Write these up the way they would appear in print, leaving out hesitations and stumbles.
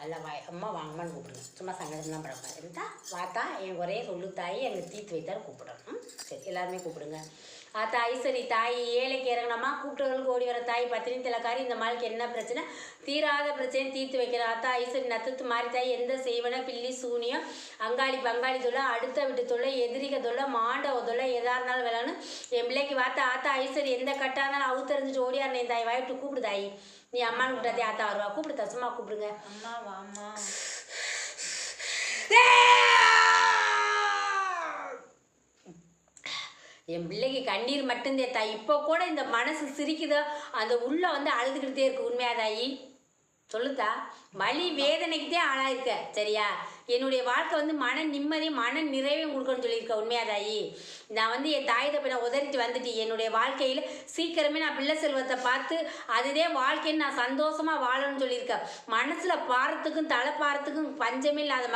நல்லா அம்மா வாங்கம்மான்னு கூப்பிடுங்க. சும்மா சங்கடம்லாம் படக்கூடாது. இருந்தா வாத்தா என் ஒரே சொல்லு தாய் எனக்கு தீர்த்து வைத்தாலும் கூப்பிடணும். சரி எல்லாருமே கூப்பிடுங்க. ஆத்தா ஐஸ்வரி தாய் ஏழைக்கு இறங்கினம்மா கூப்பிட்டவர்களுக்கு ஓடி வர தாய் பத்தினி திலக்காரி இந்த மாளுக்கு என்ன பிரச்சனை தீராத பிரச்சனை தீர்த்து வைக்கிறேன். ஆத்தா ஐஸ்வரி நத்தத்து மாறி தாய் எந்த செய்வன பில்லி சூனியம் அங்காளி பங்காளி தொல்லை அடுத்த விட்டு தொல்லை எதிரிக தொல்லை மாண்டவ தொல்லை எதாக இருந்தாலும் வேளான்னு என் பிள்ளைக்கு வாத்தா ஆத்தா ஐஸ்வரி எந்த கட்டாக இருந்தாலும் அவுத்தறிஞ்சிட்டு ஓடியாருன்னு என் தாய் வாய்ட்டு கூப்பிடு தாய். நீ அம்மானு கூப்பிட்டாதே ஆத்தா வருவா. கூப்பிடு தசுமா கூப்பிடுங்க. அம்மா வாம்மா. என் பிள்ளைக்கு கண்ணீர் மட்டும்தே தாய். இப்போ கூட இந்த மனசு சிரிக்குதோ அந்த உள்ள வந்து அழுதுகிட்டே இருக்கு. உண்மையா தாயி சொல்லுதா வலி வேதனைக்குதே ஆளாயிருக்க. சரியா என்னுடைய வாழ்க்கை வந்து மன நிம்மதியும் மன நிறைவையும் கொடுக்கணும்னு சொல்லியிருக்க. உண்மையா தாயி நான் வந்து என் தாய் தப்பை உதறிட்டு வந்துட்டு என்னுடைய வாழ்க்கையில் சீக்கிரமே நான் பிள்ளை செல்வத்தை பார்த்து அதுதே வாழ்க்கைன்னு நான் சந்தோஷமாக வாழணும்னு சொல்லியிருக்கேன். மனசில் பாரத்துக்கும் தலை பாரத்துக்கும் பஞ்சமே இல்லாத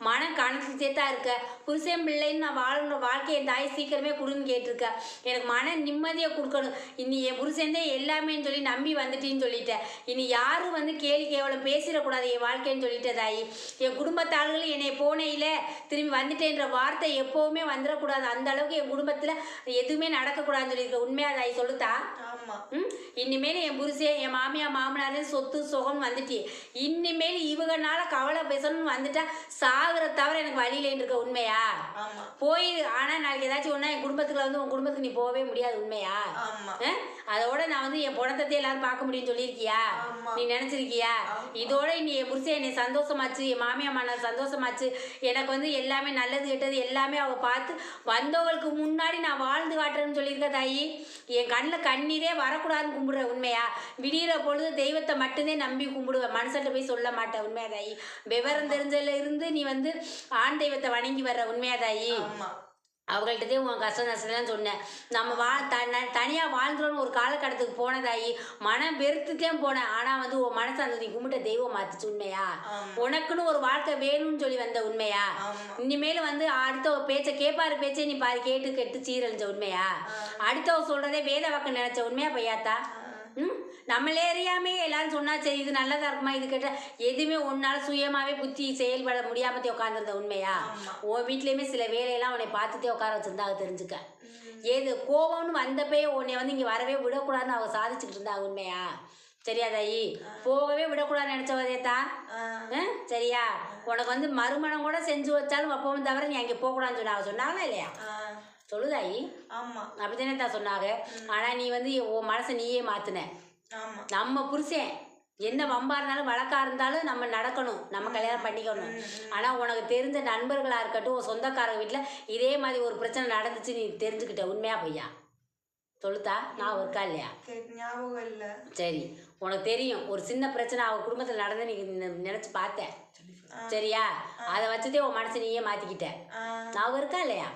மனம் கணக்கு தான் இருக்க. புருஷன் பிள்ளைன்னு நான் வாழணும் வாழ்க்கை என் தாய் சீக்கிரமே கொடுன்னு கேட்டிருக்கேன். எனக்கு மன நிம்மதியை கொடுக்கணும். இனி என் புருஷன்தே எல்லாமேன்னு சொல்லி நம்பி வந்துட்டின்னு சொல்லிட்டேன். இனி யாரும் வந்து கேலி கேவலம் பேசிடக்கூடாது என் வாழ்க்கைன்னு சொல்லிட்டேன் தாயி. என் குடும்பத்தாளுகளும் என்னை போனையில் திரும்பி வந்துட்டேன்ற வார்த்தை எப்போவுமே வந்துடக்கூடாது. அந்த அளவுக்கு என் குடும்பத்தில் எதுவுமே நடக்கக்கூடாதுன்னு சொல்லியிருக்க. உண்மையா தாய் சொல்லுதா? இனிமேல் என் புருஷன் என் மாமியா மாமனாரே சொத்து சுகம் வந்துட்டு இனிமேல் இவங்கனால கவலை பேசணும்னு வந்துட்டா சாகுற தவிர எனக்கு வழியிலேன்னு இருக்க. உண்மையா போய் ஆனால் நாளைக்கு ஏதாச்சும் ஒன்றா என் குடும்பத்துக்குள்ள வந்து உன் குடும்பத்துக்கு நீ போகவே முடியாது. உண்மையா அதோட நான் வந்து என் புணத்தை எல்லாரும் பார்க்க முடியும்னு சொல்லியிருக்கியா? நீ நினச்சிருக்கியா? இதோட நீ என் புருஷன் என்னை சந்தோஷமாச்சு என் மாமியா மாமனார் சந்தோஷமாச்சு எனக்கு வந்து எல்லாமே நல்லது கெட்டது எல்லாமே அவங்க பார்த்து வந்தவங்களுக்கு முன்னாடி நான் வாழ்ந்து காட்டுறேன்னு சொல்லியிருக்க தாயி. என் கண்ணில் கண்ணீரே வரக்கூடாதுன்னு கும்பிடுற. உண்மையா விடிகிற பொழுது தெய்வத்தை மட்டும்தான் நம்பி கும்பிடுவேன். மனுஷன்ட்ட போய் சொல்ல மாட்டேன். உண்மையா தாயி விவரம் தெரிஞ்சதுல இருந்து நீ வந்து ஆண் தெய்வத்தை வணங்கி வர்ற. உண்மையா தாயி அவங்கள்ட்டதே உன் கஷ்ட நஷ்டம்லாம் சொன்னேன். நம்ம தனியாக வாழ்ந்துறோன்னு ஒரு காலகட்டத்துக்கு போனதாயி மனம் வெறுத்துட்டேன் போனேன். ஆனால் வந்து உன் மனசை அந்த நீ கும்பிட்ட தெய்வம் மாத்துச்சு. உண்மையா உனக்குன்னு ஒரு வாழ்க்கை வேணும்னு சொல்லி வந்த. உண்மையா இனிமேல் வந்து அடுத்த பேச்சை கேட்பாரு பேச்சே நீ பாரு கேட்டு கெட்டு சீரழிஞ்ச. உண்மையா அடுத்தவ சொல்கிறதே வேத வாக்கு நினச்ச. உண்மையா பையாத்தா நம்மளே அறியாமே எல்லாரும் சொன்னா சரி இது நல்லதா இருக்குமா இது கேட்ட எதுவுமே ஒன்னால சுயமாவே புத்தி செயல்பட முடியாமத்தே உட்காந்துருந்த. உண்மையா உன் வீட்லயுமே சில வேலையெல்லாம் உன்னை பார்த்துட்டே உட்கார வச்சிருந்தா தெரிஞ்சுக்க. ஏது கோபம்னு வந்தப்பயே உன்னை வந்து இங்கே வரவே விடக்கூடாதுன்னு அவங்க சாதிச்சுக்கிட்டு இருந்தா. உண்மையா சரியா தாயி போகவே விடக்கூடாதுன்னு நினச்சவதேத்தா. சரியா உனக்கு வந்து மறுமணம் கூட செஞ்சு வச்சாலும் அப்பவும் தவிர நீ அங்கே போகக்கூடாதுன்னு சொன்னாங்க. சொன்னாங்களா இல்லையா? சொல்லுதாயி அப்படித்தானே தான் சொன்னாங்க. ஆனால் நீ வந்து உன் மனசை நீயே மாற்றின. நம்ம புருஷன் என்ன வம்பா இருந்தாலும் வழக்கா இருந்தாலும் நம்ம நடக்கணும் நம்ம கல்யாணம் பண்ணிக்கணும். ஆனால் உனக்கு தெரிஞ்ச நண்பர்களாக இருக்கட்டும் உன் சொந்தக்காரங்க வீட்டில் இதே மாதிரி ஒரு பிரச்சனை நடந்துச்சு நீ தெரிஞ்சுக்கிட்ட. உண்மையா பையா சொல்லுத்தா? நான் இருக்கா இல்லையா? ஞாபகம் இல்லை. சரி உனக்கு தெரியும் ஒரு சின்ன பிரச்சனை அவ குடும்பத்தில் நடந்து நீ நினச்சி பார்த்தேன். சரியா அதை வச்சுதே உன் மனசை நீயே மாற்றிக்கிட்ட. ஞாபகம் இருக்கா இல்லையா?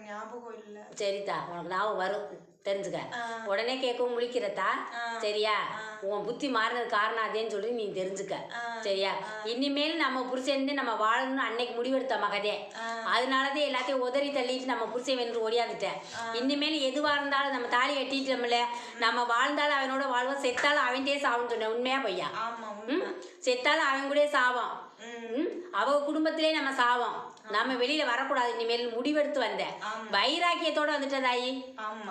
ஞாபகம் இல்லை. சரித்தா உனக்கு ஞாபகம் வரும் தெரிஞ்சுக்க. உடனே கேட்கவும் முழிக்கிறதா? சரியா உன் புத்தி மாறினது காரணம் அதேன்னு சொல்லி நீ தெரிஞ்சுக்க. சரியா இனிமேல் நம்ம புருஷன் நம்ம வாழணும்னு அன்னைக்கு முடிவெடுத்த மகதே. அதனாலதான் எல்லாத்தையும் உதறி தள்ளிட்டு நம்ம புருஷன் வென்று ஓடியாந்துட்டேன். இனிமேல் எதுவாக இருந்தாலும் நம்ம தாலி கட்டிட்டோம்ல நம்ம வாழ்ந்தாலும் அவனோட வாழ்வோம் செத்தாலும் அவன்கிட்டே சாவுன்னு சொன்னேன். உண்மையா பையா? செத்தாலும் அவன் கூட சாவான். அவ குடும்பத்திலே நம்ம சாவோம். நம்ம வெளியில வரக்கூடாது. இனிமேல் முடிவெடுத்து வந்தேன். வைராக்கியத்தோட வந்துட்டதாயி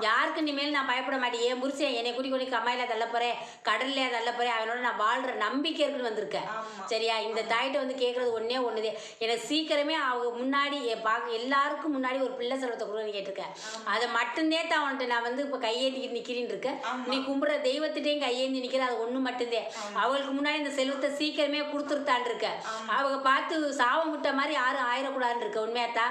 யாருக்கு இனிமேல் நான் பயப்பட மாட்டேன். என் புருஷன் என்னை கூடி கம்மாயில தள்ள போறேன் கடல்லையா தள்ள போறேன் அவனோட நான் வாழ்ற நம்பிக்கை இருக்குன்னு வந்திருக்கேன். சரியா இந்த தாயிட்ட வந்து கேட்கறது ஒன்னே ஒண்ணுதே எனக்கு சீக்கிரமே அவங்க முன்னாடி எல்லாருக்கும் முன்னாடி ஒரு பிள்ளை செல்வத்தை கொடுன்னு கேட்டிருக்கேன். அதை மட்டும்தே தான் அவன்கிட்ட நான் வந்து இப்போ கையேந்திக்கிட்டு நிற்கிறேன்னு இருக்கேன். நீ கும்பிட்ற தெய்வத்திட்டையும் கையேந்தி நிற்கிற அது ஒன்று மட்டும்தே. அவங்களுக்கு முன்னாடி இந்த செல்வத்தை சீக்கிரமே கொடுத்துருத்தான் இருக்க. அவங்க பார்த்து சாபம் விட்ட மாதிரி யாரும் ஆயிடக்கூடாது இருக்க. உண்மையாத்தா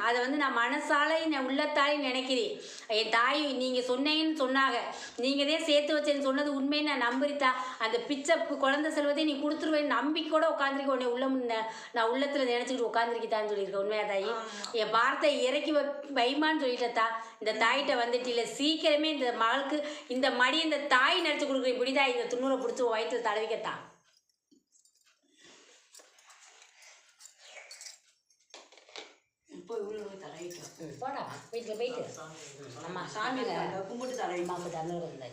அதை வந்து நான் மனசாலையும் நான் உள்ளத்தாலையும் நினைக்கிறேன். என் தாய் நீங்க சொன்னீங்கன்னு சொன்னாங்க நீங்கதே சேர்த்து வச்சேன்னு சொன்னது உண்மைன்னு நான் நம்புறித்தா. அந்த பிச்சை குழந்தை செல்வத்தை நீ கொடுத்துருவேன் நம்பிக்கையோட உட்காந்துருக்க. உன்னை நான் உள்ளத்துல நினைச்சுக்கிட்டு உட்காந்துருக்கிட்டான்னு சொல்லியிருக்கேன். உண்மையா தாயி என் வார்த்தை இறக்கி வைமான்னு சொல்லிட்டா. இந்த தாயிட்ட வந்துட்டு இல்லை சீக்கிரமே இந்த மகளுக்கு இந்த மடி இந்த தாய் நினைச்சு கொடுக்குறேன். இப்படிதான் இந்த துண்ணூரை பிடிச்சி வயிற்றுல தடவிக்கத்தான். போடா வீட்டில் போயிட்டு நம்ம சாமி கும்பிட்டு தடவை தண்ணூர் வந்து